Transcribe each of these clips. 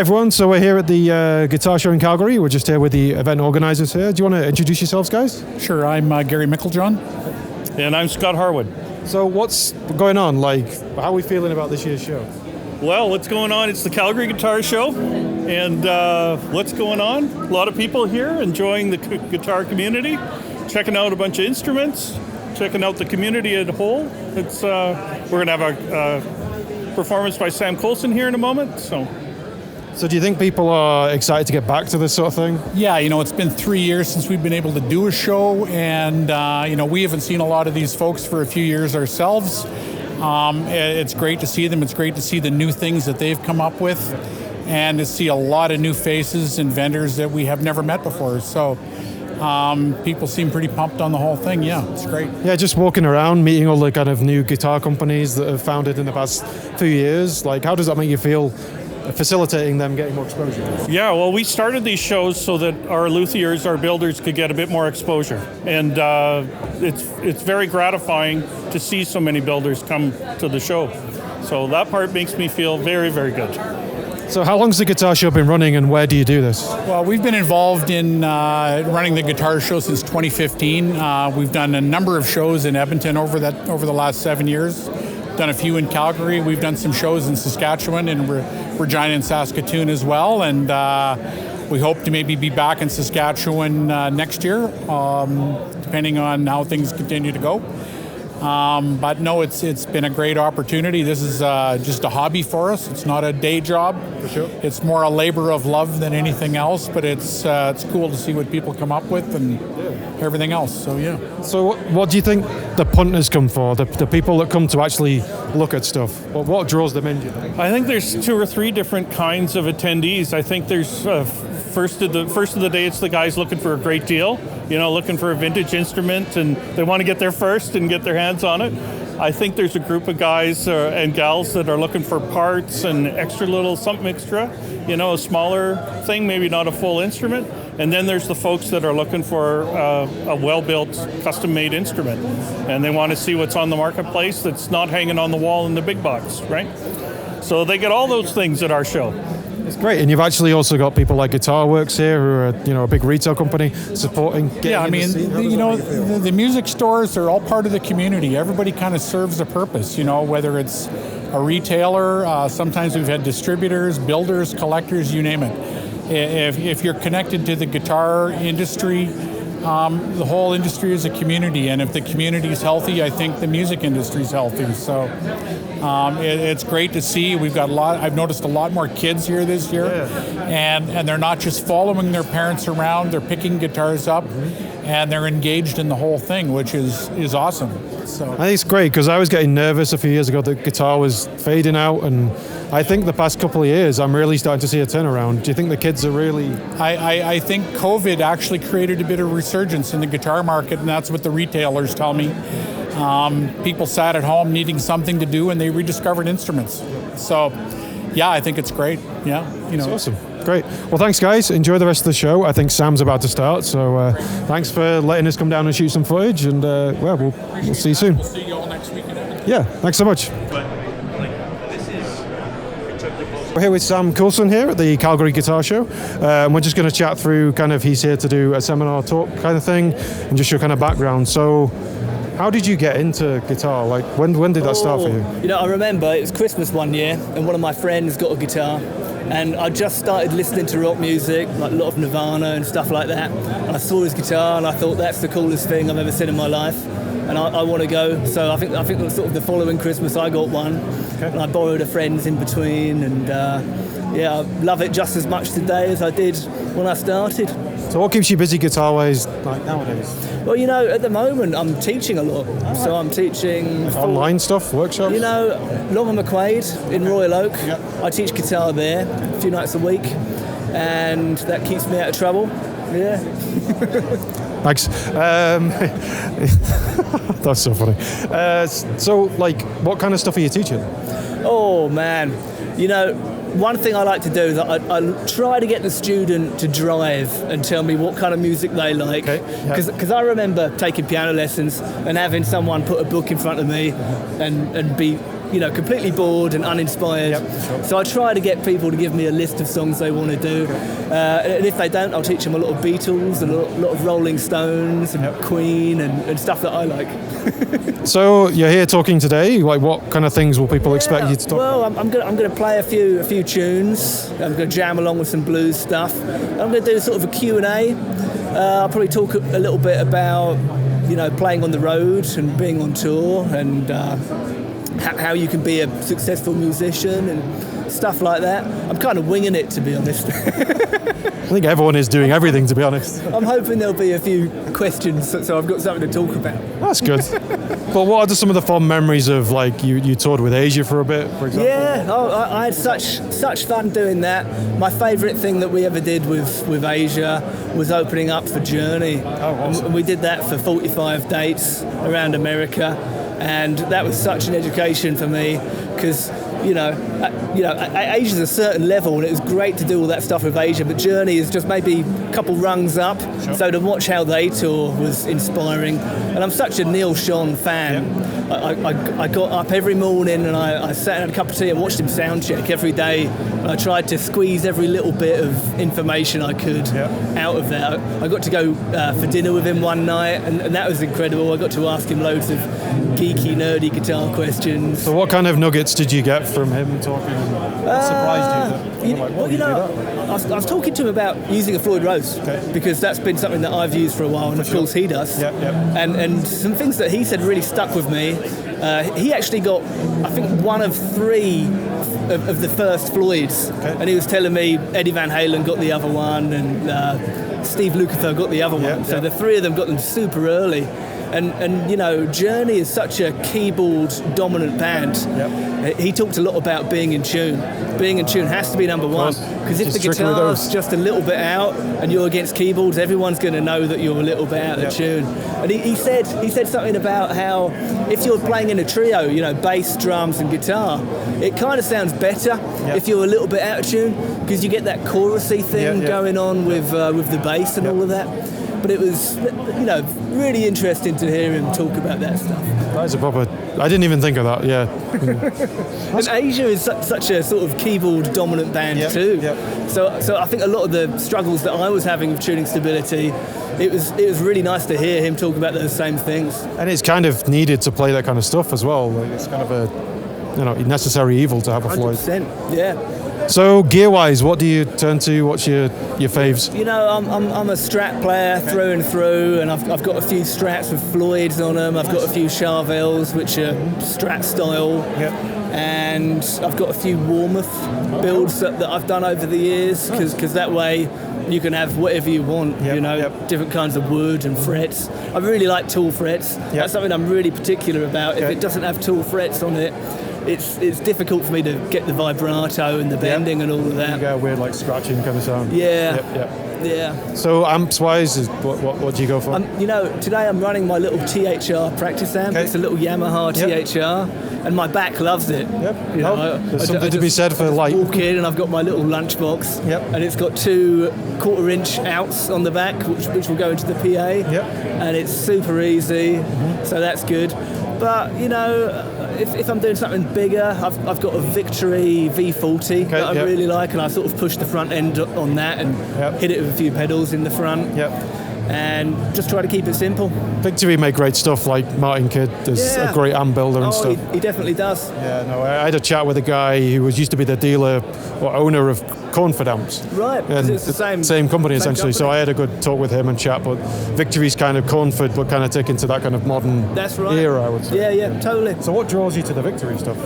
Hi everyone, so we're here at the Guitar Show in Calgary. We're just here with the event organizers here. Do you want to introduce yourselves, guys? Sure, I'm Gary Micklejohn. And I'm Scott Harwood. So what's going on? Like, how are we feeling about this year's show? Well, what's going on? It's the Calgary Guitar Show. And what's going on? A lot of people here enjoying the guitar community, checking out a bunch of instruments, checking out the community as a whole. It's we're going to have a performance by Sam Coulson here in a moment. So do you think people are excited to get back to this sort of thing? Yeah, it's been 3 years since we've been able to do a show, and we haven't seen a lot of these folks for a few years ourselves. It's great to see them. It's great to see the new things that they've come up with, and to see a lot of new faces and vendors that we have never met before. So people seem pretty pumped on the whole thing. Yeah, it's great. Yeah, just walking around, meeting all the kind of new guitar companies that have founded in the past few years. Like, how does that make you feel? Facilitating them getting more exposure? Yeah, well, we started these shows so that our luthiers, our builders, could get a bit more exposure. And it's very gratifying to see so many builders come to the show. So that part makes me feel very, very good. So how long's the Guitar Show been running, and where do you do this? Well, we've been involved in running the Guitar Show since 2015. We've done a number of shows in Edmonton over the last 7 years. Done a few in Calgary. We've done some shows in Saskatchewan and Regina and Saskatoon as well, and we hope to maybe be back in Saskatchewan next year, depending on how things continue to go. But no, it's been a great opportunity. This is just a hobby for us. It's not a day job. For sure. It's more a labor of love than anything else, but it's cool to see what people come up with and everything else. So yeah. So what do you think the punters come for? The people that come to actually look at stuff. What draws them in, do you think? I think there's 2 or 3 different kinds of attendees. I think there's first of the day, it's the guys looking for a great deal, looking for a vintage instrument, and they want to get there first and get their hands on it. I think there's a group of guys and gals that are looking for parts and something extra, a smaller thing, maybe not a full instrument. And then there's the folks that are looking for a well-built, custom-made instrument, and they want to see what's on the marketplace that's not hanging on the wall in the big box, right? So they get all those things at our show. It's great, and you've actually also got people like Guitarworks here, who are a big retail company supporting. Yeah, I mean, the music stores are all part of the community. Everybody kind of serves a purpose, whether it's a retailer. Sometimes we've had distributors, builders, collectors, you name it. If you're connected to the guitar industry, the whole industry is a community, and if the community is healthy, I think the music industry is healthy. So it's great to see. I've noticed a lot more kids here this year, and they're not just following their parents around. They're picking guitars up, and they're engaged in the whole thing, which is awesome. So I think it's great, because I was getting nervous a few years ago that guitar was fading out, and I think the past couple of years I'm really starting to see a turnaround. Do you think the kids are really... I think COVID actually created a bit of resurgence in the guitar market, and that's what the retailers tell me. People sat at home needing something to do, and they rediscovered instruments. So yeah, I think it's great. Yeah, It's awesome. Great. Well, thanks, guys. Enjoy the rest of the show. I think Sam's about to start, so thanks for letting us come down and shoot some footage, and we'll see you soon. We'll see you all next week. Yeah, thanks so much. We're here with Sam Coulson here at the Calgary Guitar Show. We're just going to chat through he's here to do a seminar talk kind of thing, and just your kind of background. So how did you get into guitar? Like, when did that start for you? I remember it was Christmas one year, and one of my friends got a guitar, and I just started listening to rock music, like a lot of Nirvana and stuff like that. And I saw his guitar, and I thought, that's the coolest thing I've ever seen in my life, and I want to go. So I think sort of the following Christmas I got one, and I borrowed a friend's in between, and I love it just as much today as I did when I started. So what keeps you busy guitar-wise like nowadays? Well, at the moment I'm teaching a lot. So I'm teaching... online stuff, workshops? Long McQuaid in Royal Oak. Yep. I teach guitar there a few nights a week, and that keeps me out of trouble. Yeah. Thanks. That's so funny. So, what kind of stuff are you teaching? Oh, man. One thing I like to do is I try to get the student to drive and tell me what kind of music they like. Because I remember taking piano lessons and having someone put a book in front of me and be completely bored and uninspired. Sure. So I try to get people to give me a list of songs they want to do. And if they don't, I'll teach them a lot of Beatles and a lot of Rolling Stones and Queen and stuff that I like. So you're here talking today. Like, what kind of things will people expect you to talk about? Well, I'm going to play a few tunes. I'm going to jam along with some blues stuff. I'm going to do sort of a Q&A. I'll probably talk a little bit about playing on the road and being on tour and how you can be a successful musician and stuff like that. I'm kind of winging it, to be honest. I think everyone is doing everything, to be honest. I'm hoping there'll be a few questions, so I've got something to talk about. That's good. But what are some of the fond memories of, like, you toured with Asia for a bit, for example? Yeah, I had such fun doing that. My favourite thing that we ever did with Asia was opening up for Jtree. Oh, awesome. And we did that for 45 dates around America, and that was such an education for me because Asia's a certain level, and it was great to do all that stuff with Asia, but Jtree is just maybe a couple rungs up. Sure. So to watch how they tour was inspiring, and I'm such a Neil Schon fan. I got up every morning and I sat and had a cup of tea and watched him sound check every day. I tried to squeeze every little bit of information I could out of that. I got to go for dinner with him one night, and that was incredible. I got to ask him loads of geeky, nerdy guitar questions. So what kind of nuggets did you get from him talking? What surprised you? I was talking to him about using a Floyd Rose because that's been something that I've used for a while, and of course he does. And some things that he said really stuck with me. He actually got, I think, one of 3 of the first Floyds, and he was telling me Eddie Van Halen got the other one, and Steve Lukather got the other one. So the 3 of them got them super early. And Jtree is such a keyboard dominant band. He talked a lot about being in tune. Being in tune has to be number one, because if the guitar's just a little bit out and you're against keyboards, everyone's going to know that you're a little bit out of tune. And he said something about how if you're playing in a trio, bass, drums and guitar, it kind of sounds better if you're a little bit out of tune, because you get that chorusy thing going on with the bass and all of that. But it was, really interesting to hear him talk about that stuff. That is a proper... I didn't even think of that, And Asia is such a sort of keyboard-dominant band too. So I think a lot of the struggles that I was having with tuning stability, it was really nice to hear him talk about those same things. And it's kind of needed to play that kind of stuff as well. Like, it's kind of a necessary evil to have a Floyd. 100%, yeah. So gear-wise, what do you turn to? What's your faves? I'm a Strat player through and through, and I've got a few Strats with Floyds on them. I've got a few Charvels, which are Strat style, and I've got a few Warmouth builds that I've done over the years, because that way you can have whatever you want, different kinds of wood and frets. I really like tool frets. That's something I'm really particular about. If it doesn't have tool frets on it, it's difficult for me to get the vibrato and the bending and all of that. You get a weird, like, scratching kind of sound. Yeah. So amps-wise, what do you go for? Today I'm running my little THR practice amp. It's a little Yamaha THR, and my back loves it. There's something to be said for light. Walk in and I've got my little lunchbox, and it's got 2 1/4-inch outs on the back, which will go into the PA, and it's super easy, so that's good. But if I'm doing something bigger, I've got a Victory V40 that I really like, and I sort of push the front end on that and hit it with a few pedals in the front. And just try to keep it simple. Victory make great stuff, like Martin Kidd is a great amp builder and stuff. He definitely does. I had a chat with a guy who used to be the dealer or owner of Cornford amps. Right, and it's the same company essentially. So I had a good talk with him and chat, but Victory's kind of Cornford, but kind of taken to that kind of modern era, I would say. Yeah, totally. So what draws you to the Victory stuff?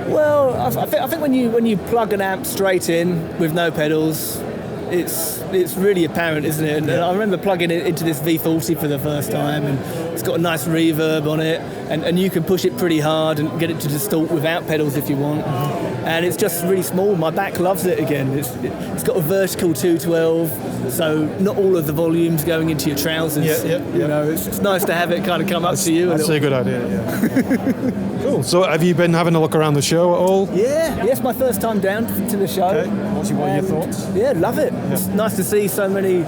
Well, I think when you plug an amp straight in with no pedals, it's really apparent, isn't it? And I remember plugging it into this V40 for the first time, and it's got a nice reverb on it, and you can push it pretty hard and get it to distort without pedals if you want. And it's just really small. My back loves it again. It's got a vertical 212, so not all of the volume's going into your trousers. It's nice to have it kind of come up to you. That's a good idea, Cool. So have you been having a look around the show at all? Yes, my first time down to the show. Okay. What are your thoughts? Yeah, love it. It's nice to see so many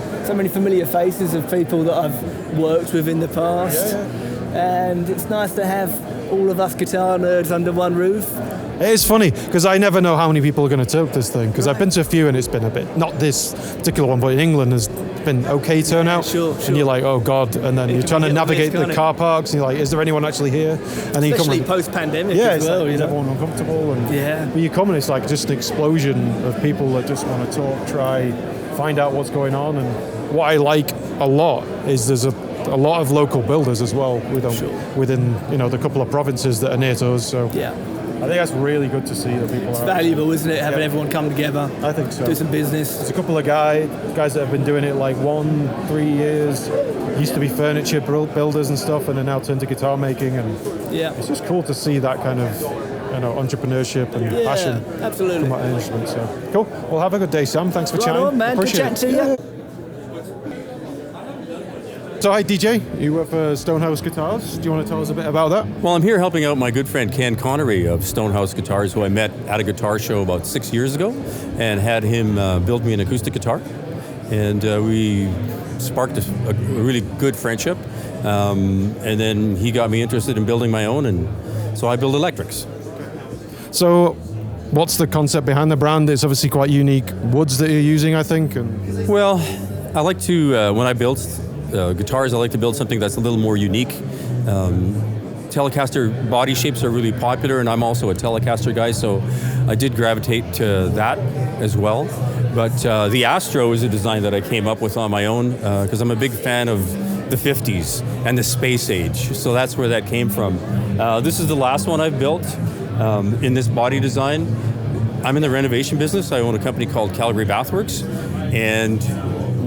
familiar faces of people that I've worked with in the past. And it's nice to have all of us guitar nerds under one roof. It's funny because I never know how many people are going to tilt this thing, because I've been to a few and it's been a bit, not this particular one, but in England has been okay turnout. Sure. And you're like, oh God, and then you're trying to navigate the car parks and you're like, is there anyone actually here? And then Especially you come post-pandemic yeah, as well. like, You is know? everyone uncomfortable? And when you come and it's like just an explosion of people that just want to talk, try, find out what's going on. And what I like a lot is there's a lot of local builders as well within the couple of provinces that are near to us. So Yeah. I think that's really good to see that people It's are valuable, isn't it, having everyone come together, I think so. do some business. There's a couple of guys that have been doing it like 1-3 years. Used to be furniture builders and stuff, and are now turned to guitar making. And it's just cool to see that kind of entrepreneurship and passion Absolutely. from that instrument. So cool. Well, have a good day, Sam. Thanks for Right chatting. on, man. Good Appreciate chatting to you. So hi DJ, you work for Stonehouse Guitars. Do you want to tell us a bit about that? Well, I'm here helping out my good friend Ken Connery of Stonehouse Guitars, who I met at a guitar show about 6 years ago, and had him build me an acoustic guitar. And we sparked a really good friendship. And then he got me interested in building my own, and so I build electrics. So what's the concept behind the brand? It's obviously quite unique woods that you're using, I think. And Well, I like to, when I build guitars, I like to build something that's a little more unique. Telecaster body shapes are really popular, and I'm also a Telecaster guy, so I did gravitate to that as well. But the Astro is a design that I came up with on my own, because I'm a big fan of the 50s and the space age, so that's where that came from. This is the last one I've built in this body design. I'm in the renovation business. I own a company called Calgary Guitarworks, and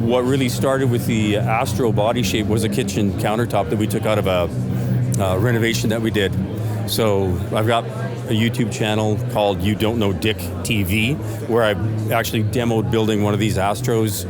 what really started with the Astro body shape was a kitchen countertop that we took out of a renovation that we did. So I've got a YouTube channel called You Don't Know Dick TV, where I actually demoed building one of these Astros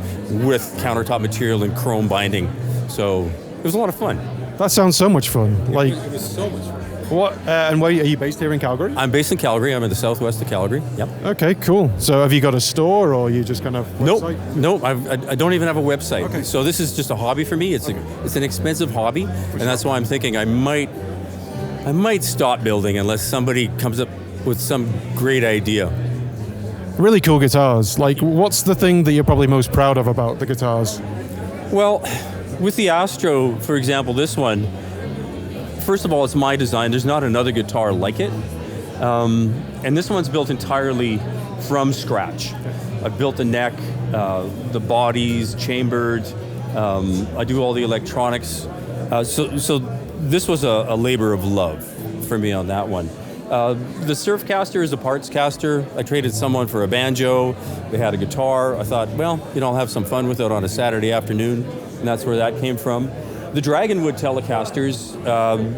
with countertop material and chrome binding. So it was a lot of fun. that sounds so much fun. Like, It was so much fun. what? And where are you based here in Calgary? I'm based in Calgary. I'm in the southwest of Calgary. Yep. Okay, cool. So have you got a store, or you just kind of website? Nope. I don't even have a website. Okay. So this is just a hobby for me. It's an expensive hobby, and that's why I'm thinking I might stop building unless somebody comes up with some great idea. Really cool guitars. Like, what's the thing that you're probably most proud of about the guitars? Well, with the Astro, for example, this one, first of all, it's my design. There's not another guitar like it. And this one's built entirely from scratch. I built the neck, the bodies, chambered. I do all the electronics. So this was a labor of love for me on that one. The Surfcaster is a parts caster. I traded someone for a banjo. They had a guitar. I thought, well, I'll have some fun with it on a Saturday afternoon, and that's where that came from. The Dragonwood Telecasters.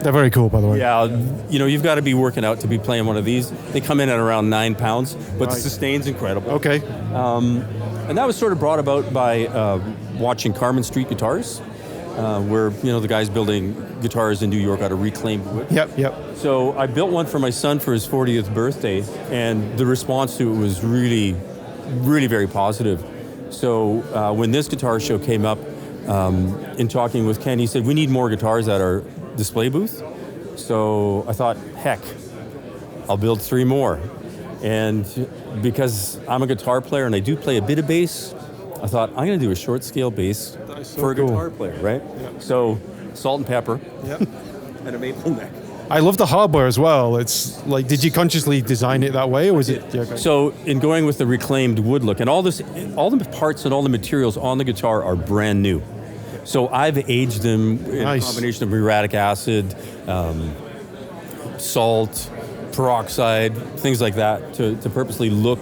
They're very cool, by the way. Yeah, you've got to be working out to be playing one of these. They come in at around 9 pounds, but Right. the sustain's incredible. Okay. And that was sort of brought about by watching Carmen Street Guitars, where the guy's building guitars in New York out of reclaimed wood. Yep. So I built one for my son for his 40th birthday, and the response to it was really, really very positive. So when this guitar show came up, in talking with Ken, he said, we need more guitars at our display booth. So I thought, heck, I'll build 3 more. And because I'm a guitar player and I do play a bit of bass, I thought, I'm going to do a short scale bass for a cool. guitar player, right? Yeah. So salt and pepper. Yep. And a maple neck. I love the hardware as well. It's like, did you consciously design it that way, or was it? Yeah, okay. So in going with the reclaimed wood look, and all the parts and all the materials on the guitar are brand new. So I've aged them in a combination of muriatic acid, salt, peroxide, things like that, to purposely look,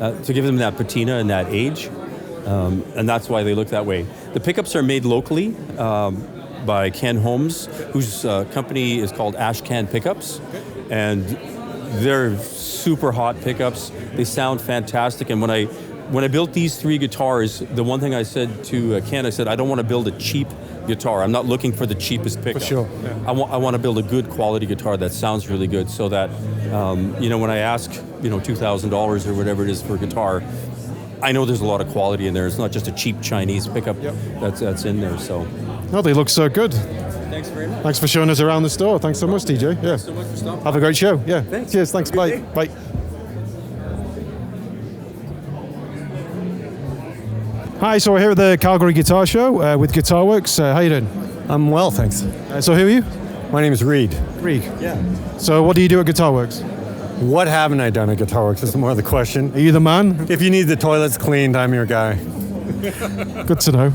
to give them that patina and that age. And that's why they look that way. The pickups are made locally by Ken Holmes, whose company is called Ashcan Pickups. And they're super hot pickups. They sound fantastic. And when I built these 3 guitars, the one thing I said to Ken, I said, I don't want to build a cheap guitar. I'm not looking for the cheapest pickup. For sure. Yeah. I want to build a good quality guitar that sounds really good, so that when I ask $2,000 or whatever it is for a guitar, I know there's a lot of quality in there. It's not just a cheap Chinese pickup that's in there. So, No, they look so good. Thanks very much. Thanks for showing us around the store. Thanks so much, TJ. Yeah. Thanks so much for stopping. Have a great show. Yeah. Thanks. Cheers. Thanks. Have a Bye. good Bye. Hi, so we're here at the Calgary Guitar Show with Guitarworks. How you doing? I'm well, thanks. So who are you? My name is Reed. Reed. Yeah. So what do you do at Guitarworks? What haven't I done at Guitarworks is more the question. Are you the man? If you need the toilets cleaned, I'm your guy. Good to know.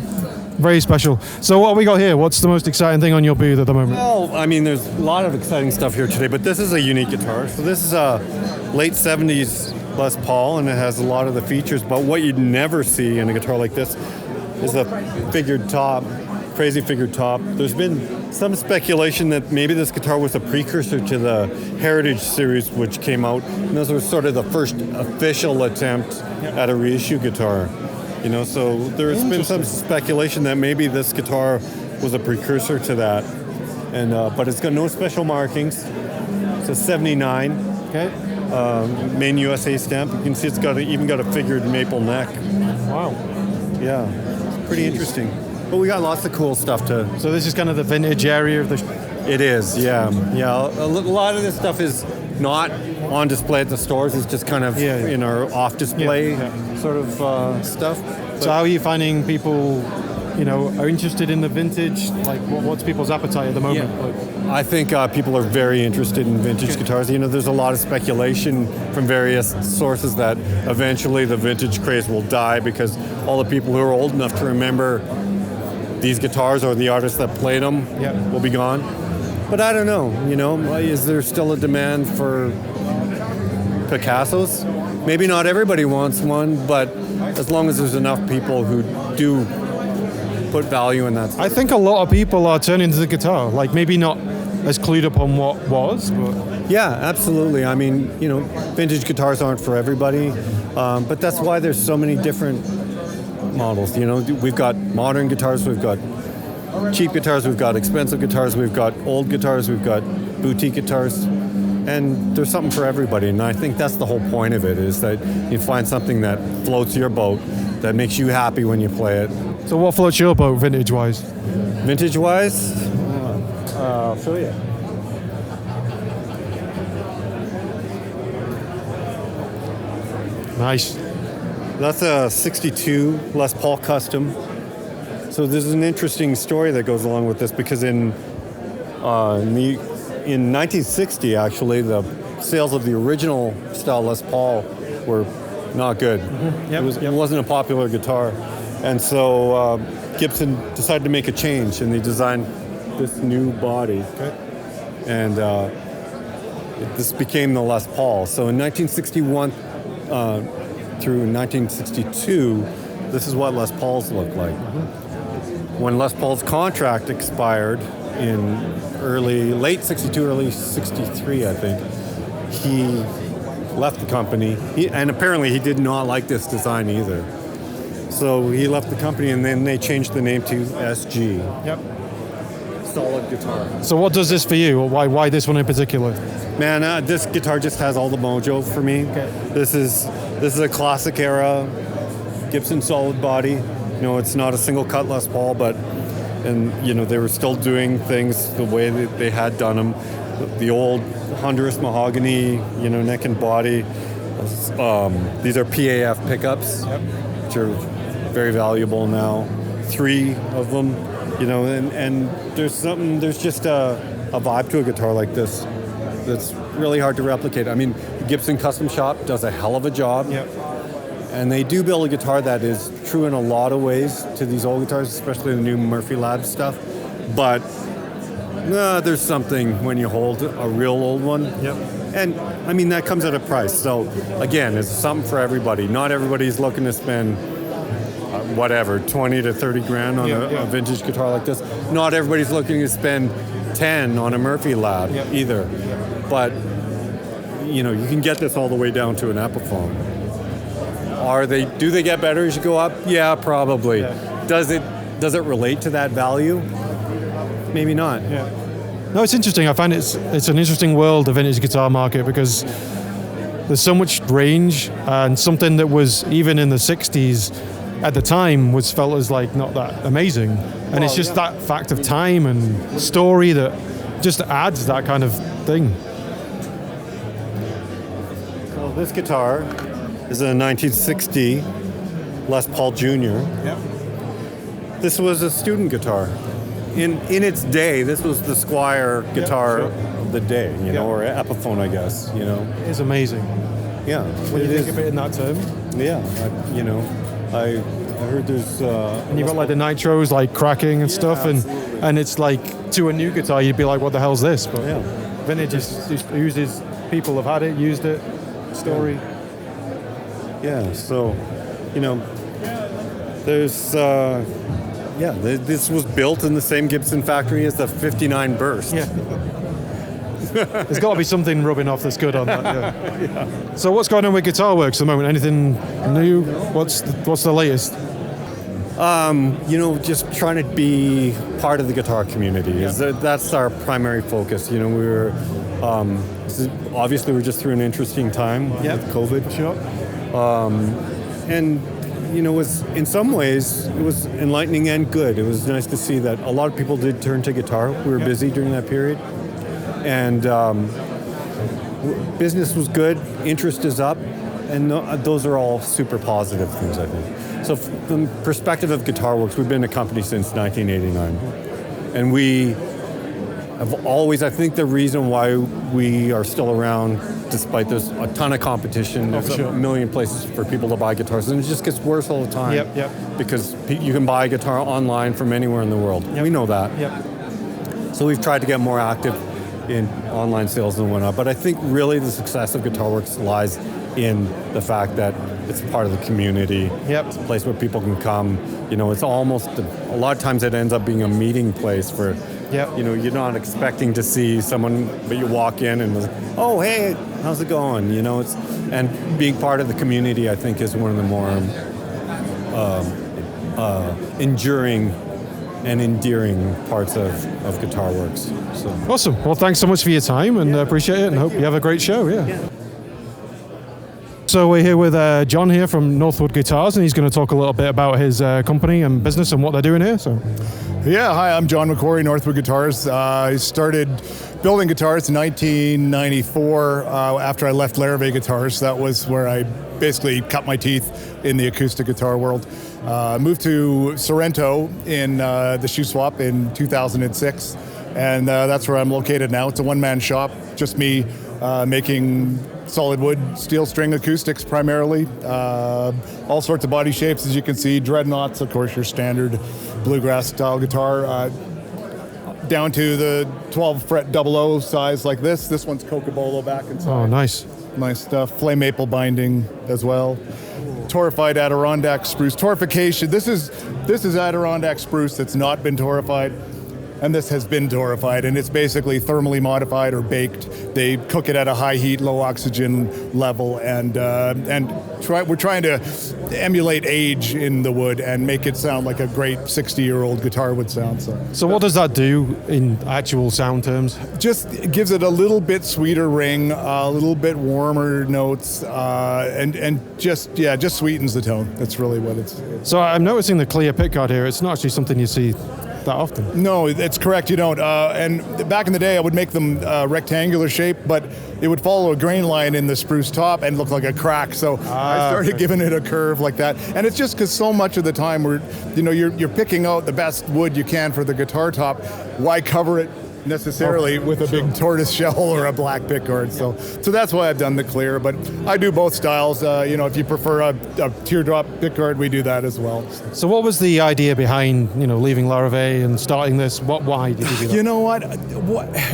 Very special. So what have we got here? What's the most exciting thing on your booth at the moment? Well, I mean, there's a lot of exciting stuff here today, but this is a unique guitar. So this is a late 70s Les Paul, and it has a lot of the features, but what you'd never see in a guitar like this is a figured top, crazy figured top. There's been some speculation that maybe this guitar was a precursor to the Heritage series, which came out, and this was sort of the first official attempt at a reissue guitar. You know, so there's been some speculation that maybe this guitar was a precursor to that, and but it's got no special markings. It's a 79. Okay. Main USA stamp. You can see it's even got a figured maple neck. Wow. Yeah, it's pretty interesting. But we got lots of cool stuff to. So this is kind of the vintage area of the. It is, yeah. A lot of this stuff is not on display at the stores. It's just kind of in our off display sort of stuff. So how are you finding people, are interested in the vintage? Like, what's people's appetite at the moment? I think people are very interested in vintage guitars. There's a lot of speculation from various sources that eventually the vintage craze will die because all the people who are old enough to remember these guitars or the artists that played them will be gone. But I don't know, is there still a demand for Picassos? Maybe not everybody wants one, but as long as there's enough people who do put value in that stuff. I think a lot of people are turning to the guitar, like maybe not as clued up on what was, but... Yeah, absolutely. I mean, vintage guitars aren't for everybody, but that's why there's so many different models. We've got modern guitars, we've got cheap guitars, we've got expensive guitars, we've got old guitars, we've got boutique guitars, and there's something for everybody. And I think that's the whole point of it, is that you find something that floats your boat, that makes you happy when you play it. So what floats your boat vintage-wise? Vintage-wise? I'll show you. Nice. That's a 62 Les Paul Custom. So there's an interesting story that goes along with this because in 1960, actually, the sales of the original style Les Paul were not good. Mm-hmm. It wasn't a popular guitar. And so Gibson decided to make a change, and they designed this new body. Okay. And this became the Les Paul. So in 1961 through 1962, this is what Les Pauls looked like. Mm-hmm. When Les Paul's contract expired in late 62, early 63, I think, he left the company. And apparently he did not like this design either. So he left the company, and then they changed the name to SG. Yep. Solid guitar. So what does this for you? Or why this one in particular? Man, this guitar just has all the mojo for me. Okay. This is a classic era Gibson solid body. It's not a single cut Les Paul, they were still doing things the way that they had done them. The old Honduras mahogany, neck and body. These are PAF pickups, which are very valuable now. 3 of them, and there's just a vibe to a guitar like this that's really hard to replicate. I mean, Gibson Custom Shop does a hell of a job. Yep. And they do build a guitar that is true in a lot of ways to these old guitars, especially the new Murphy Lab stuff. But there's something when you hold a real old one. Yep. And I mean, that comes at a price. So again, it's something for everybody. Not everybody's looking to spend 20 to 30 grand on a vintage guitar like this. Not everybody's looking to spend 10 on a Murphy Lab either. But you can get this all the way down to an Epiphone. Do they get better as you go up? Yeah, probably. Yeah. Does it relate to that value? Maybe not. Yeah. No, it's interesting. I find it's an interesting world, the vintage guitar market, because there's so much range, and something that was even in the 60s at the time was felt as like not that amazing. And it's just that fact of time and story that just adds that kind of thing. Well, this guitar is a 1960 Les Paul Jr. Yep. This was a student guitar. In its day, this was the Squire guitar of the day, you know, or Epiphone, I guess, you know. It's amazing. Yeah. When you think of it in that term. Yeah, I heard there's... and you've got like the nitros like cracking and stuff, and it's like to a new guitar you'd be like, what the hell's this? But vintage just uses, people have had it, used it, story. Yeah, so, you know, there's... this was built in the same Gibson factory as the 59 Burst. Yeah. There's got to be something rubbing off that's good on that. Yeah. So what's going on with Guitarworks at the moment? Anything new? What's the latest? You know, just trying to be part of the guitar community. That's our primary focus. You know, we were obviously we're just through an interesting time with COVID. Sure. And you know, in some ways it was enlightening and good. It was nice to see that a lot of people did turn to guitar. We were busy during that period, and business was good. Interest is up, and those are all super positive things, I think. So from the perspective of Guitarworks, we've been a company since 1989, and we have always, I think the reason why we are still around, despite there's a ton of competition, there's a million places for people to buy guitars, and it just gets worse all the time. Yep. Because you can buy a guitar online from anywhere in the world. We know that. Yep. So we've tried to get more active in online sales and whatnot, but I think really the success of Guitarworks lies in the fact that it's part of the community. It's a place where people can come. You know, it's almost, a lot of times it ends up being a meeting place for, you know, you're not expecting to see someone, but you walk in and like, oh, hey, how's it going? You know, and being part of the community, I think, is one of the more enduring and endearing parts of Guitarworks. So. Awesome. Well, thanks so much for your time, and appreciate it, and hope you have a great show. Yeah. So we're here with John here from Northwood Guitars, and he's going to talk a little bit about his company and business and what they're doing here. So, yeah, hi, I'm John McCory, Northwood Guitars. I started building guitars in 1994 after I left Labyrinth Guitars. That was where I basically cut my teeth in the acoustic guitar world. Moved to Sorrento in the shoe swap in 2006, and that's where I'm located now. It's a one-man shop, just me making solid wood, steel string acoustics primarily. All sorts of body shapes, as you can see. Dreadnoughts, of course, your standard bluegrass style guitar, down to the 12 fret 00 size like this. This one's Cocobolo back inside. Oh, nice. Nice stuff. Flame maple binding as well. Torrefied Adirondack spruce. Torrefication. This is Adirondack spruce that's not been torrefied. And this has been torrefied, and it's basically thermally modified or baked. They cook it at a high heat, low oxygen level, and we're trying to emulate age in the wood and make it sound like a great 60-year-old guitar would sound. So what does that do in actual sound terms? Just gives it a little bit sweeter ring, a little bit warmer notes, and just sweetens the tone. That's really what it's. So I'm noticing the clear pickguard here. It's not actually something you see that often. No, that's correct. You don't. And back in the day, I would make them rectangular shape, but it would follow a grain line in the spruce top and look like a crack. So I started giving it a curve like that. And it's just because so much of the time you're picking out the best wood you can for the guitar top. Why cover it necessarily with a big tortoise shell or a black pickguard? So that's why I've done the clear. But I do both styles. If you prefer a teardrop pickguard, we do that as well. So what was the idea behind leaving Labyrinth and starting this? Why did you do that? You know what?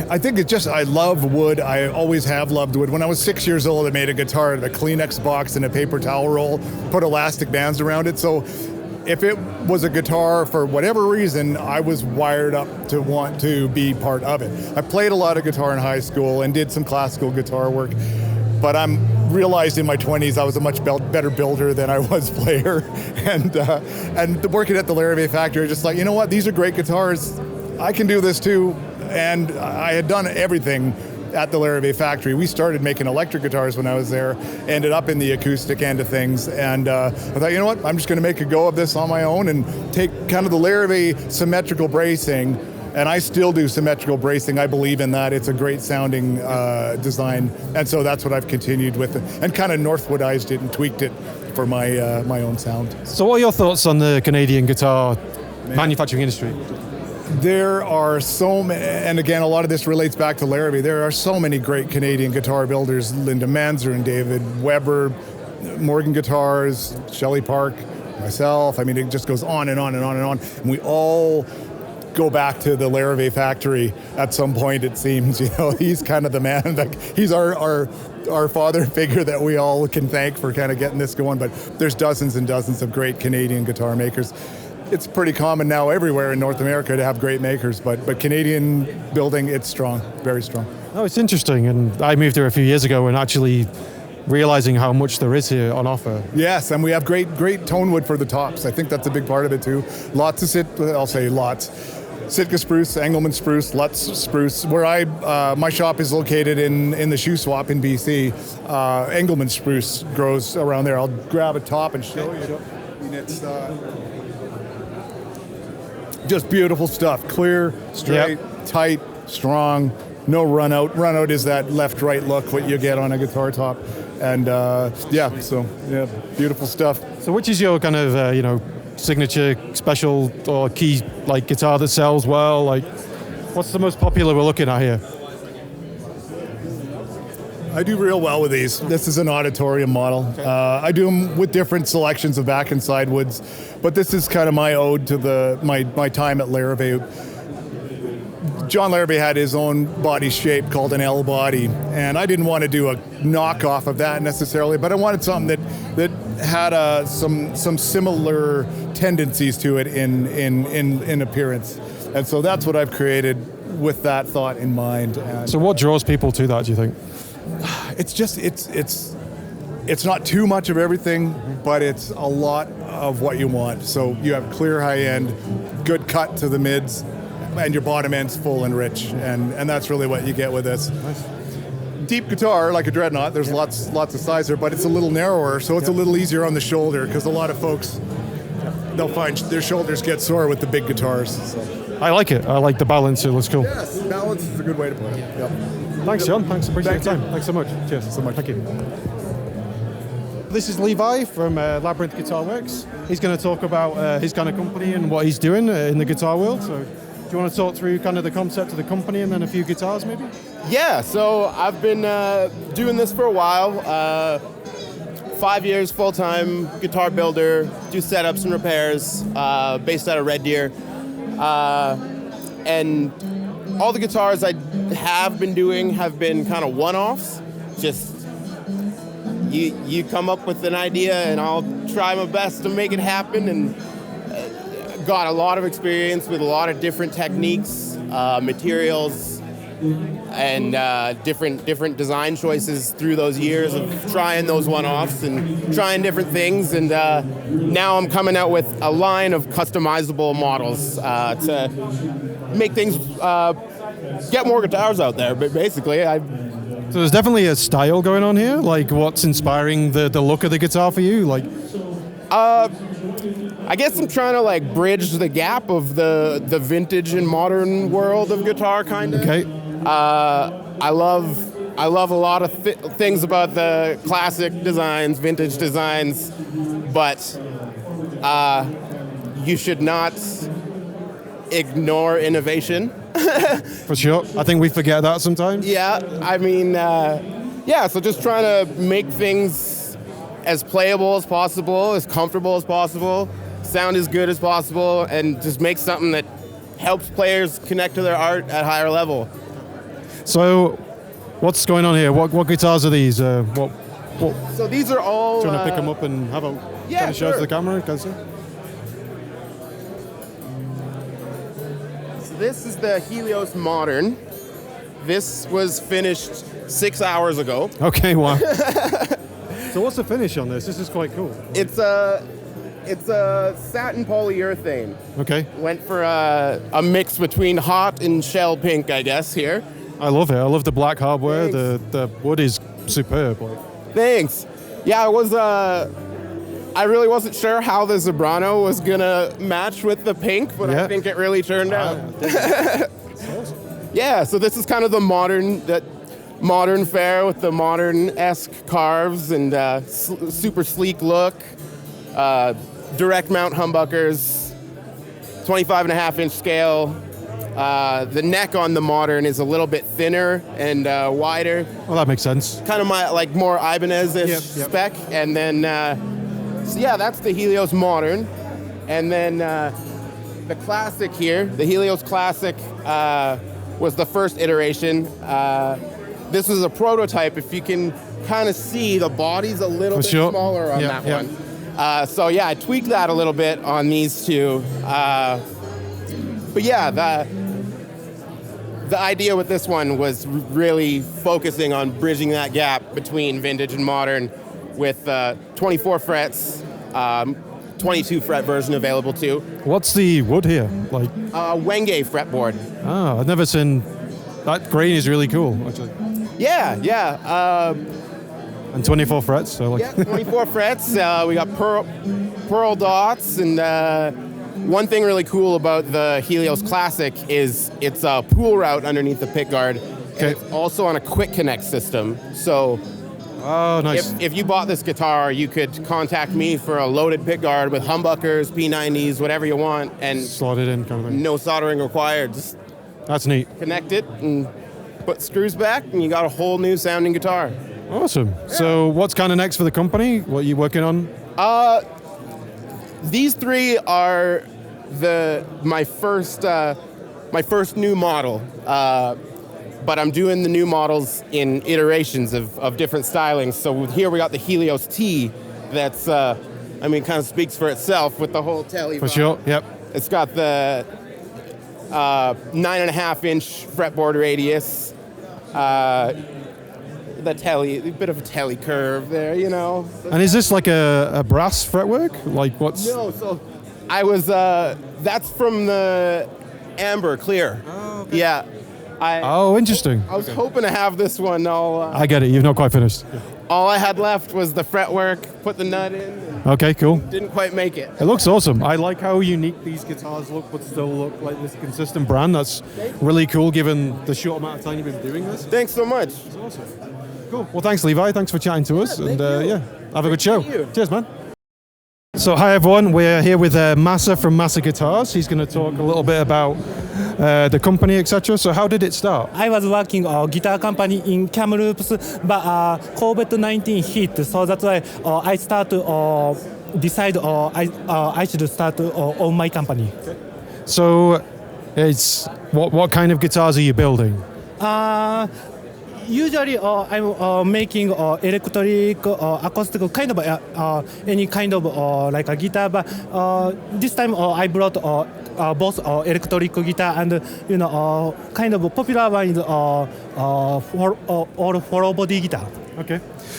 I think it's just I love wood. I always have loved wood. When I was 6 years old, I made a guitar out of a Kleenex box and a paper towel roll, put elastic bands around it. So if it was a guitar, for whatever reason, I was wired up to want to be part of it. I played a lot of guitar in high school and did some classical guitar work, but I realized in my 20s I was a much better builder than I was player. And working at the Labyrinth factory, just like, you know what, these are great guitars. I can do this too. And I had done everything at the Labyrinth factory. We started making electric guitars when I was there, ended up in the acoustic end of things, and I thought, you know what, I'm just going to make a go of this on my own and take kind of the Labyrinth symmetrical bracing. And I still do symmetrical bracing. I believe in that. It's a great sounding design. And so that's what I've continued with it. And kind of Northwoodized it and tweaked it for my my own sound. So what are your thoughts on the Canadian guitar manufacturing industry? There are so many, and again, a lot of this relates back to Larrabee. There are so many great Canadian guitar builders, Linda Manzer and David Weber, Morgan Guitars, Shelley Park, myself. I mean, it just goes on and on and on and on. And we all go back to the Labyrinth factory at some point, it seems. You know, he's kind of the man. Like, he's our father figure that we all can thank for kind of getting this going. But there's dozens and dozens of great Canadian guitar makers. It's pretty common now everywhere in North America to have great makers, but Canadian building, it's strong, very strong. Oh, it's interesting, and I moved here a few years ago and actually realizing how much there is here on offer. Yes, and we have great tone wood for the tops. I think that's a big part of it too. Lots of Sitka spruce, Engelmann spruce, Lutz spruce. Where my shop is located in the Shoe Swap in BC, Engelmann spruce grows around there. I'll grab a top and show you. I mean, it's just beautiful stuff. Clear, straight, tight, strong, no run out. Run out is that left-right look what you get on a guitar top. And beautiful stuff. So which is your kind of, signature, special, or key like guitar that sells well? Like, what's the most popular we're looking at here? I do real well with these. This is an auditorium model. Okay. I do them with different selections of back and side woods, but this is kind of my ode to my time at Labyrinth. John Labyrinth had his own body shape called an L body, and I didn't want to do a knockoff of that necessarily, but I wanted something that had some similar tendencies to it in appearance, and so that's what I've created with that thought in mind. And so what draws people to that, do you think? It's just it's not too much of everything, but it's a lot of what you want. So you have clear high end, good cut to the mids, and your bottom end's full and rich, and that's really what you get with this. Nice. Deep guitar, like a dreadnought, there's lots of size there, but it's a little narrower, so it's a little easier on the shoulder, because a lot of folks, they'll find their shoulders get sore with the big guitars. So. I like it. I like the balance. It looks cool. Yes, balance is a good way to put it. Yep. Thanks, John. Thanks. Appreciate your time. Thanks so much. Cheers. So much. Thank you. This is Levi from Labyrinth Guitarworks. He's going to talk about his kind of company and what he's doing in the guitar world. So, do you want to talk through kind of the concept of the company and then a few guitars, maybe? Yeah. So I've been doing this for a while. 5 years full-time guitar builder. Do setups and repairs. Based out of Red Deer. And all the guitars I have been doing have been kind of one-offs. Just you come up with an idea and I'll try my best to make it happen, and got a lot of experience with a lot of different techniques, materials, and different design choices through those years of trying those one-offs and trying different things. And now I'm coming out with a line of customizable models to make things, get more guitars out there. But basically, So there's definitely a style going on here. Like, what's inspiring the look of the guitar for you? Like, I guess I'm trying to like bridge the gap of the vintage and modern world of guitar, kind of. Okay. I love a lot of things about the classic designs, vintage designs, but you should not ignore innovation. For sure. I think we forget that sometimes. Yeah, I mean, so just trying to make things as playable as possible, as comfortable as possible, sound as good as possible, and just make something that helps players connect to their art at a higher level. So, what's going on here? What guitars are these? What? So these are all... Do you want to pick them up and have a kind of show to the camera? Can I see? So this is the Helios Modern. This was finished 6 hours ago. Okay, wow. So what's the finish on this? This is quite cool. It's a satin polyurethane. Okay. Went for a mix between hot and shell pink, I guess, here. I love it. I love the black hardware. The wood is superb. Thanks. Yeah, I really wasn't sure how the Zebrano was gonna match with the pink, but I think it really turned out. Yeah, so this is kind of the modern fare with the modern-esque carves and super sleek look. Direct mount humbuckers, 25.5-inch scale. The neck on the modern is a little bit thinner and wider. Well, that makes sense. Kind of like more Ibanez-ish spec. And then, that's the Helios Modern. And then the Classic here, the Helios Classic was the first iteration. This is a prototype. If you can kind of see, the body's a little bit smaller on that one. I tweaked that a little bit on these two. But yeah, the idea with this one was really focusing on bridging that gap between vintage and modern with 24 frets, 22 fret version available too. What's the wood here? Like Wenge fretboard. Oh, I've never seen that. Grain is really cool, actually. Yeah. And 24 frets. So 24 frets. We got pearl dots, and one thing really cool about the Helios Classic is it's a pool route underneath the pickguard. Okay. It's also on a quick connect system. So nice. If you bought this guitar, you could contact me for a loaded pickguard with humbuckers, P90s, whatever you want, and slot it in, kind of thing. No soldering required. Just that's neat. Connect it and put screws back, and you got a whole new sounding guitar. Awesome. Yeah. So what's kind of next for the company? What are you working on? These three are my first new model, but I'm doing the new models in iterations of different stylings. So here we got the Helios T, that's kind of speaks for itself with the whole telly. For sure. Yep. It's got the 9.5-inch fretboard radius. The telly, a bit of a telly curve there, you know. And is this like a brass fretwork? Like what's? No, so I was. That's from the amber clear. Oh, okay. Yeah. Interesting. I was hoping to have this one all. I get it. You've not quite finished. All I had left was the fretwork. Put the nut in. Okay, cool. Didn't quite make it. It looks awesome. I like how unique these guitars look, but still look like this consistent brand. That's really cool, given the short amount of time you've been doing this. Thanks so much. It's awesome. Cool. Well, thanks, Levi. Thanks for chatting to us. And have a good show. Cheers, man. So, hi, everyone. We're here with Masa from Masa Guitars. He's going to talk a little bit about the company, etc. So, how did it start? I was working guitar company in Kamloops, but COVID-19 hit, so that's why I start to decide I should start own my company. Okay. So, it's what kind of guitars are you building? Usually, I'm making electric, acoustic, kind of any kind of like a guitar. But this time, I brought both electric guitar and kind of popular one is all hollow body guitar. Okay.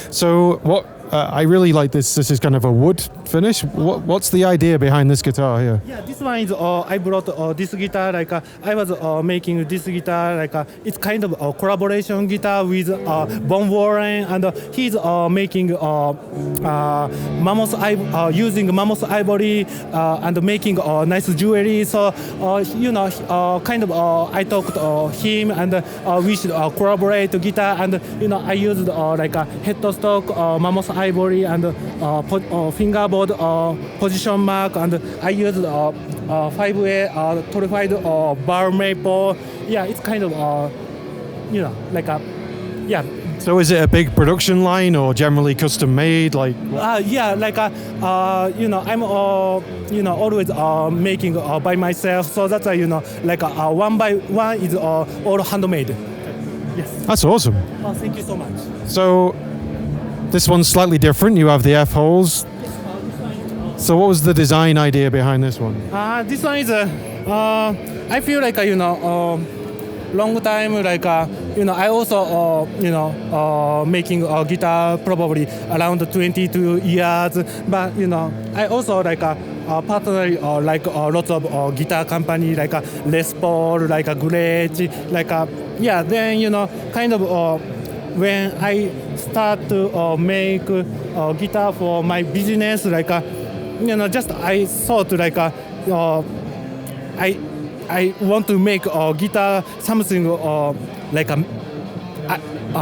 So what? I really like this. This is kind of a wood finish. What's the idea behind this guitar here? Yeah, this one is I brought this guitar. Like I was making this guitar. Like it's kind of a collaboration guitar with Von Warren, and he's making using mammoth ivory and making nice jewelry. So kind of I talked to him, and we should collaborate guitar. And I used like a headstock mammoth ivory and fingerboard position mark, and I used 5-way torrefied bar maple. Yeah, it's kind of like a So is it a big production line or generally custom made? Like like I'm always making by myself. So that's like one by one is all handmade. Yes. That's awesome. Oh, thank you so much. So this one's slightly different. You have the F holes. So what was the design idea behind this one? This one is I feel like long time, like I also making a guitar probably around 22 years, but I also like partner like lots of guitar company like Les Paul, like Gretsch, like then kind of when I start to make guitar for my business, like just I thought like I want to make a guitar something like a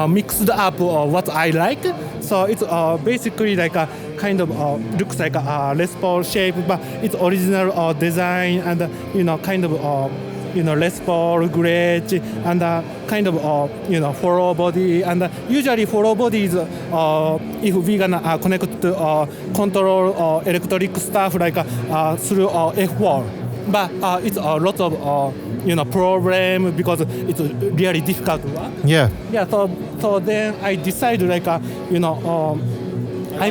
mixed up what I like. So it's basically like a kind of looks like a Les Paul shape, but it's original design and kind of Les Paul, Gretsch, and kind of follow body. And usually follow body is if we gonna connect to control electric stuff like through F4. But it's a lot of problem because it's really difficult work. Yeah. Yeah. So then I decided like I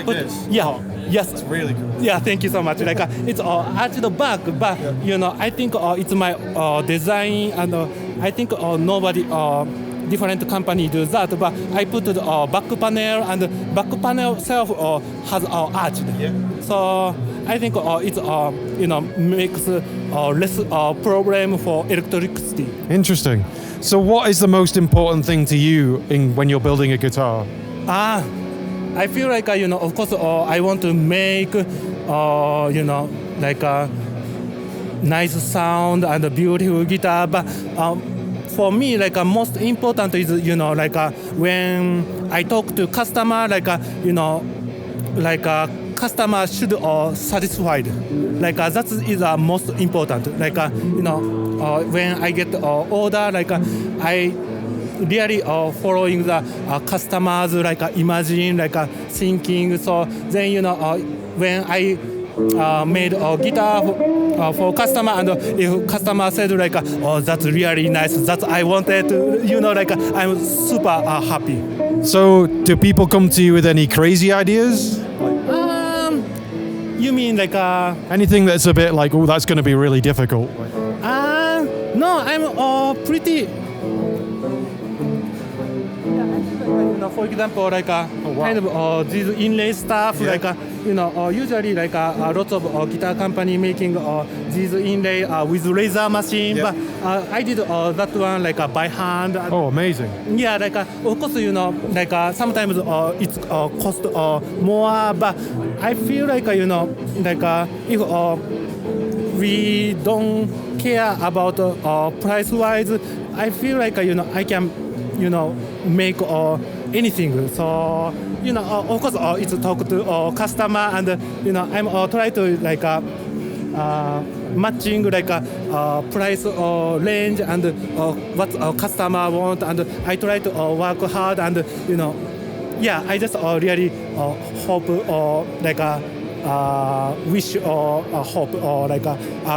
put this. Yeah. Yes. It's really cool. Yeah. Thank you so much. Like it's arched back, but I think it's my design, and I think nobody. Different company do that, but I put the back panel, and the back panel itself has arched. Yeah. So I think it's makes less problem for electricity. Interesting. So what is the most important thing to you when you're building a guitar? I feel like of course I want to make like a nice sound and a beautiful guitar, but for me, like most important is like when I talk to customer, like customer should satisfied. Like that is most important. Like when I get order, like I really following the customers, like imagine, like thinking. So then when I made a guitar for customer, and if customer said like, oh, that's really nice, that I wanted to, like I'm super happy. So do people come to you with any crazy ideas? You mean like anything that's a bit like, oh, that's going to be really difficult? No, I'm pretty. For example, like kind of these inlay stuff, like usually like lots of guitar company making these inlay with laser machine, but I did that one like by hand. Oh, amazing! Yeah, like of course like sometimes it's cost more, but I feel like like if we don't care about price wise, I feel like I can make anything. So of course it's talk to customer, and I'm try to like matching like price range and what customer want, and I try to work hard, and I just really hope like wish or hope or like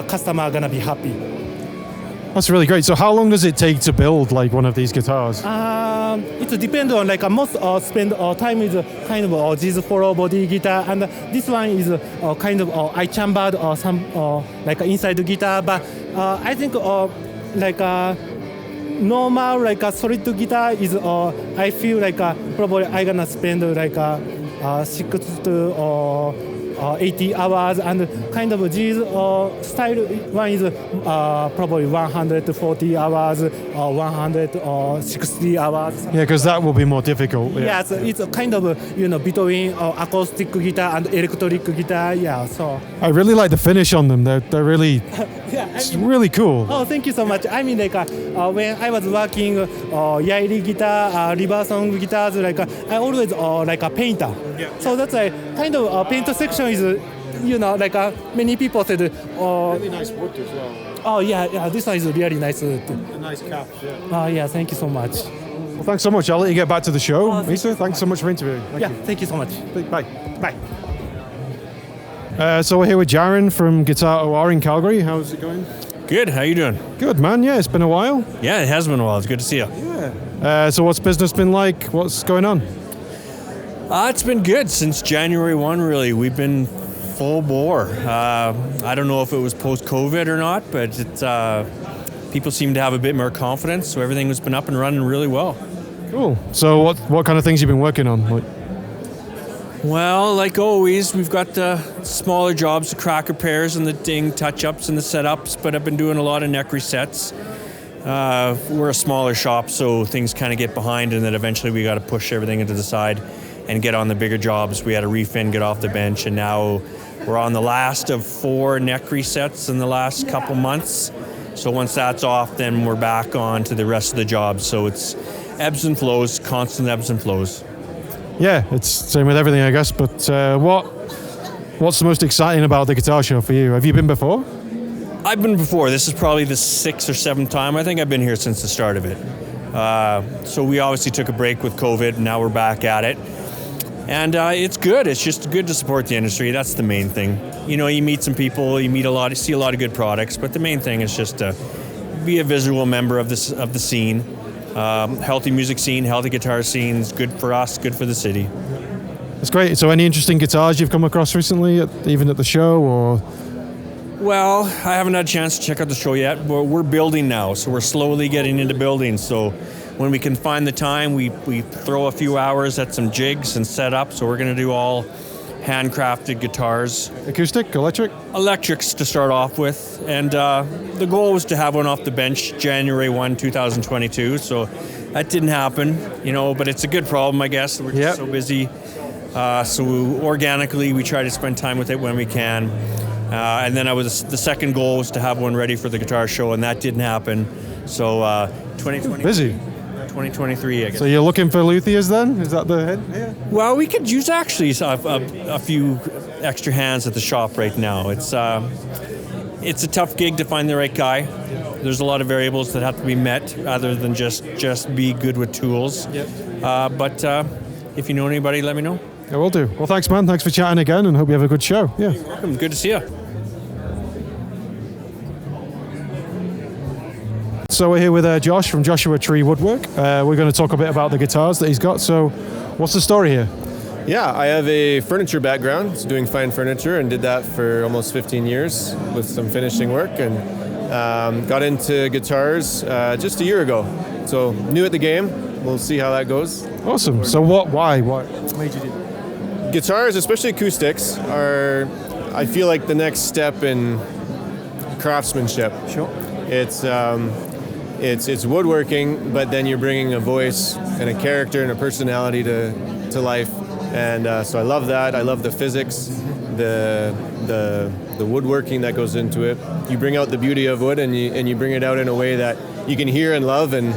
customer gonna be happy. That's really great. So how long does it take to build like one of these guitars? It depends on like most spend time is kind of this follow body guitar, and this one is kind of I chambered some like inside the guitar, but I think like normal like a solid guitar is I feel like probably I gonna spend like 6 to 80 hours, and kind of these style one is probably 140 hours or 160 hours. Yeah, because that will be more difficult. Yeah, so it's kind of between acoustic guitar and electric guitar. Yeah, so I really like the finish on them. They're really it's really cool. Oh, thank you so much. I mean, like when I was working Yairi guitar, river song guitars, like I always like a painter. Yeah. So that's a kind of paint section is like many people said. Really nice wood as well. Oh yeah, this one is really nice. A nice cap. Yeah. Oh yeah, thank you so much. Well, thanks so much. I'll let you get back to the show, Masa. Thanks so much for interviewing. Thank you so much. Bye. Bye. So we're here with Jaron from Guitar OR in Calgary. How's it going? Good. How you doing? Good, man. Yeah, it's been a while. Yeah, it has been a while. It's good to see you. Yeah. So what's business been like? What's going on? It's been good since January 1, really. We've been full bore. I don't know if it was post-COVID or not, but people seem to have a bit more confidence, so everything has been up and running really well. Cool. So what kind of things you've been working on? Like? Well, like always, we've got the smaller jobs, the crack repairs and the ding touch-ups and the setups, but I've been doing a lot of neck resets. We're a smaller shop, so things kind of get behind, and then eventually we got to push everything into the side and get on the bigger jobs. We had a refin, get off the bench, and now we're on the last of 4 neck resets in the last couple months. So once that's off, then we're back on to the rest of the jobs. So it's ebbs and flows, constant ebbs and flows. Yeah, it's same with everything, I guess. But what's the most exciting about the guitar show for you? Have you been before? I've been before. This is probably the 6th or 7th time. I think I've been here since the start of it. So we obviously took a break with COVID, and now we're back at it. And it's good. It's just good to support the industry. That's the main thing. You know, you meet some people, you see a lot of good products, but the main thing is just to be a visual member of the scene. Healthy music scene, healthy guitar scenes, good for us, good for the city. That's great. So any interesting guitars you've come across recently, even at the show, or? Well, I haven't had a chance to check out the show yet. We're building now, so we're slowly getting into building. So when we can find the time, we throw a few hours at some jigs and set up. So we're going to do all handcrafted guitars. Acoustic, electric? Electrics to start off with. And the goal was to have one off the bench January 1, 2022. So that didn't happen, you know, but it's a good problem, I guess. We're just so busy. So organically, we try to spend time with it when we can. And then the second goal was to have one ready for the guitar show, and that didn't happen. So 2020. Busy. 2023, I guess. So you're looking for luthiers then? Is that the head? Yeah. Well, we could use actually a few extra hands at the shop right now. It's a tough gig to find the right guy. There's a lot of variables that have to be met other than just be good with tools. Yep. But if you know anybody, let me know. I will do. Well, thanks, man. Thanks for chatting again, and hope you have a good show. Yeah. You're welcome. Good to see you. So we're here with Josh from Jtree Woodwork. We're going to talk a bit about the guitars that he's got. So what's the story here? Yeah, I have a furniture background, so doing fine furniture, and did that for almost 15 years with some finishing work, and got into guitars just a year ago. So new at the game. We'll see how that goes. Awesome. So why made you do that? Guitars, especially acoustics, are, I feel like, the next step in craftsmanship. Sure. It's woodworking, but then you're bringing a voice and a character and a personality to life, and so I love that. I love the physics, the woodworking that goes into it. You bring out the beauty of wood, and you bring it out in a way that you can hear and love, and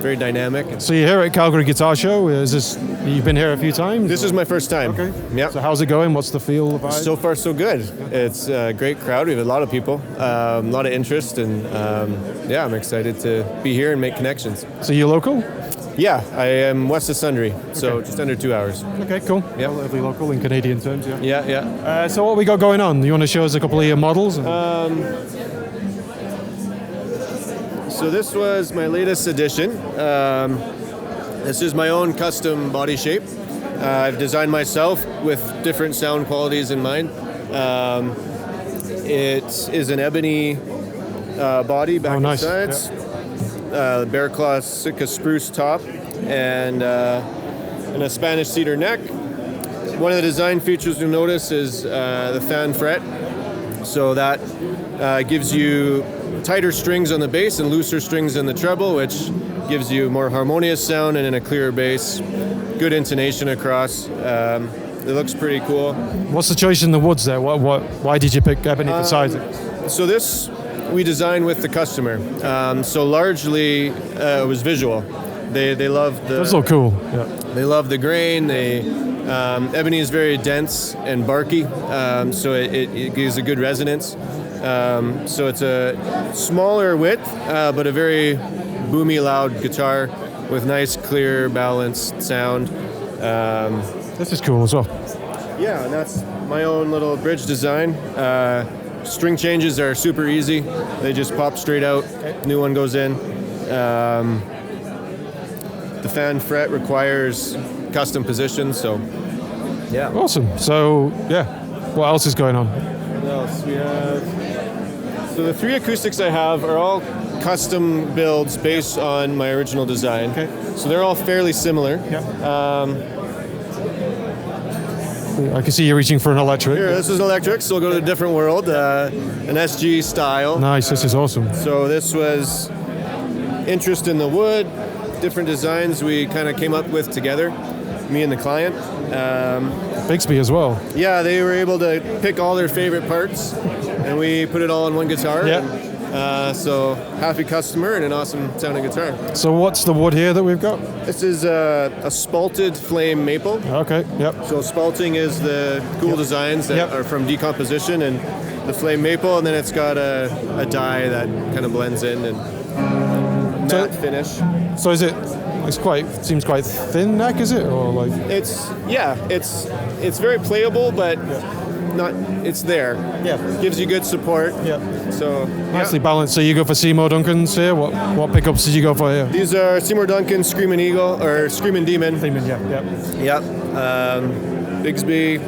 very dynamic. So you're here at Calgary Guitar Show. You've been here a few times? This is my first time. Okay. Yeah. So how's it going? What's the feel of it? So far, so good. It's a great crowd. We have a lot of people, a lot of interest, and I'm excited to be here and make connections. So you're local? Yeah, I am west of Sundre, so just under 2 hours. Okay, cool. Yeah, relatively local in Canadian terms. Yeah. Yeah. So what we got going on? You want to show us a couple of your models? So this was my latest addition. This is my own custom body shape. I've designed myself with different sound qualities in mind. It is an ebony body back and sides, bear claw Sitka spruce top, and a Spanish cedar neck. One of the design features you'll notice is the fan fret. So that gives you tighter strings on the bass and looser strings in the treble, which gives you more harmonious sound and in a clearer bass. Good intonation across. It looks pretty cool. What's the choice in the woods there? Why did you pick ebony for sizing? So this we designed with the customer. So largely it was visual. They love the. Those look cool. Yeah. They love the grain. Ebony is very dense and barky, so it gives a good resonance. So it's a smaller width, but a very boomy, loud guitar with nice, clear, balanced sound. This is cool as well. Yeah, and that's my own little bridge design. String changes are super easy. They just pop straight out. New one goes in. The fan fret requires custom positions, so yeah. Awesome. So yeah, what else is going on? What else we have? So the 3 acoustics I have are all custom builds based on my original design. Okay. So they're all fairly similar. Yeah. I can see you reaching for an electric. Here, this is an electric, so we'll go to a different world, an SG style. Nice, this is awesome. So this was interest in the wood, different designs we kind of came up with together, me and the client. Bixby as well. Yeah, they were able to pick all their favorite parts, and we put it all on one guitar. Yeah. So happy customer and an awesome sounding guitar. So what's the wood here that we've got? This is a spalted flame maple. Okay, yep. So spalting is the cool designs that are from decomposition, and the flame maple, and then it's got a dye that kind of blends in and matte finish. So is it? Seems quite thin neck, is it, or like? It's very playable, but not. It's there. Yeah. Gives you good support. Yeah. So Nicely balanced. So you go for Seymour Duncans here. What pickups did you go for here? These are Seymour Duncan Screaming Eagle or Screaming Demon. Demon, yeah. Yep. Bixby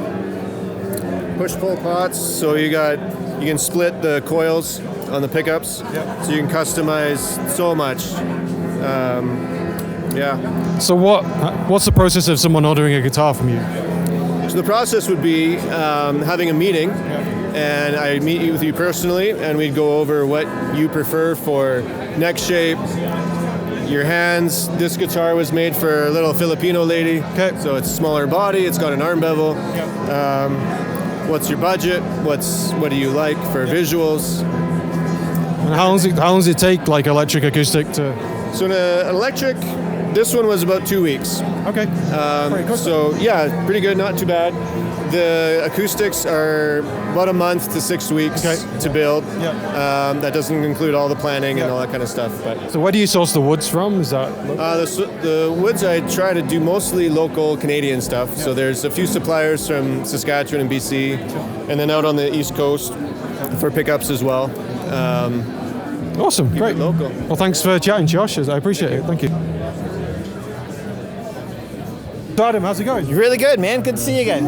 push-pull pots. So you can split the coils on the pickups. Yep. So you can customize so much. Yeah. So what's the process of someone ordering a guitar from you? So the process would be having a meeting, and I meet you with you personally, and we'd go over what you prefer for neck shape, your hands. This guitar was made for a little Filipino lady, so it's smaller body, it's got an arm bevel. What's your budget? What do you like for visuals? And how long does it take, like electric, acoustic to? So an electric, this one was about 2 weeks. Okay. So yeah, pretty good, not too bad. The acoustics are about a month to 6 weeks to build. Yeah. That doesn't include all the planning and all that kind of stuff. But so where do you source the woods from? Is that? The woods I try to do mostly local Canadian stuff. Yeah. So there's a few suppliers from Saskatchewan and BC, and then out on the East Coast for pickups as well. Awesome, great. Local. Well, thanks for chatting, Josh. I appreciate it. Thank you. Adam, how's it going? Really good, man. Good to see you again.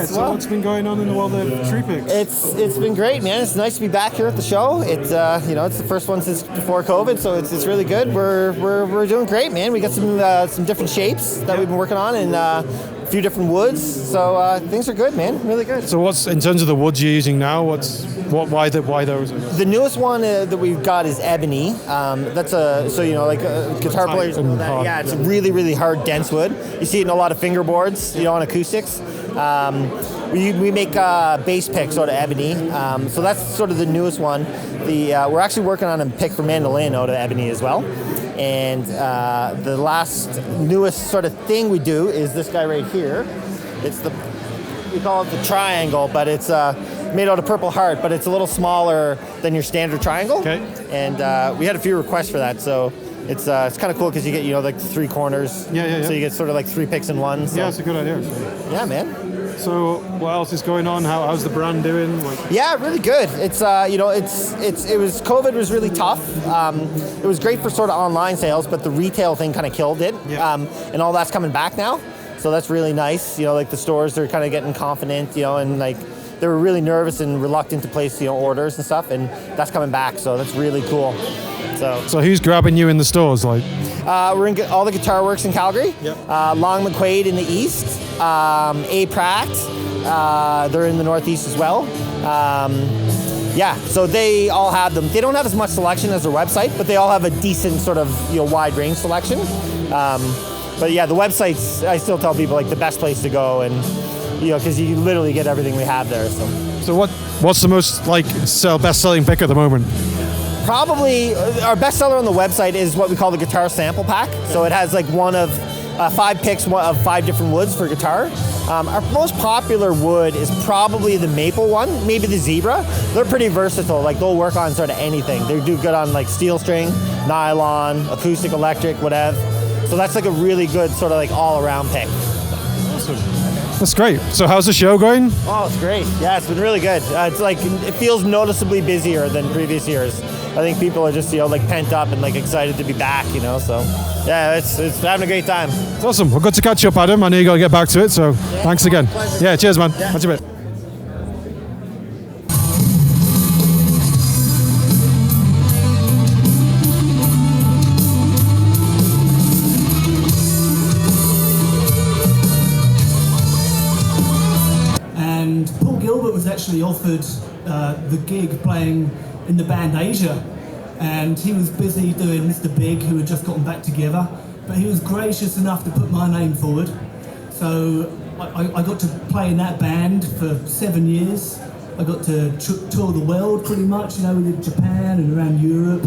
So what's been going on in the world of tree picks? It's been great, man. It's nice to be back here at the show. It's it's the first one since before COVID, so it's really good. We're doing great, man. We got some different shapes that we've been working on, and a few different woods. So things are good, man. Really good. So what's in terms of the woods you're using now? Why those? The newest one that we've got is ebony. That's guitar players know that. Yeah, it's a really, really hard, dense wood. You see it in a lot of fingerboards, on acoustics. We make bass picks out of ebony. So that's sort of the newest one. We're actually working on a pick for mandolin out of ebony as well. And the last newest sort of thing we do is this guy right here. We call it the triangle, but it's made out of purple heart, but it's a little smaller than your standard triangle. Okay. And we had a few requests for that, so it's kind of cool because you get like the three corners. Yeah. So you get sort of like 3 picks in one. So. Yeah, it's a good idea. Yeah, man. So what else is going on? How's the brand doing? Yeah, really good. It's COVID was really tough. It was great for sort of online sales, but the retail thing kind of killed it. Yeah. And all that's coming back now. So that's really nice. Like the stores, they're kind of getting confident, and like they were really nervous and reluctant to place, orders and stuff, and that's coming back. So that's really cool. So who's grabbing you in the stores? We're in all the Guitarworks in Calgary. Yep. Long McQuaid in the east. A Pratt, they're in the northeast as well. So they all have them. They don't have as much selection as their website, but they all have a decent sort of wide range selection. But yeah, the website's, I still tell people, like the best place to go, and because you literally get everything we have there. So what's the most best-selling pick at the moment? Probably our best seller on the website is what we call the guitar sample pack. So it has like one of 5 picks of 5 different woods for guitar. Our most popular wood is probably the maple one, maybe the zebra. They're pretty versatile. Like they'll work on sort of anything. They do good on like steel string, nylon, acoustic, electric, whatever. So that's like a really good sort of like all-around pick. Awesome. That's great. So how's the show going? Oh, it's great. Yeah, it's been really good. It feels noticeably busier than previous years. I think people are just pent up and excited to be back. So yeah, it's having a great time. It's awesome. Well, good to catch up, Adam. I know you got to get back to it. So thanks again. Pleasure. Yeah, cheers, man. Yeah. Catch you a bit. offered the gig playing in the band Asia, and he was busy doing Mr. Big, who had just gotten back together, but he was gracious enough to put my name forward. So I got to play in that band for 7 years. I got to tour the world pretty much, we did Japan and around Europe.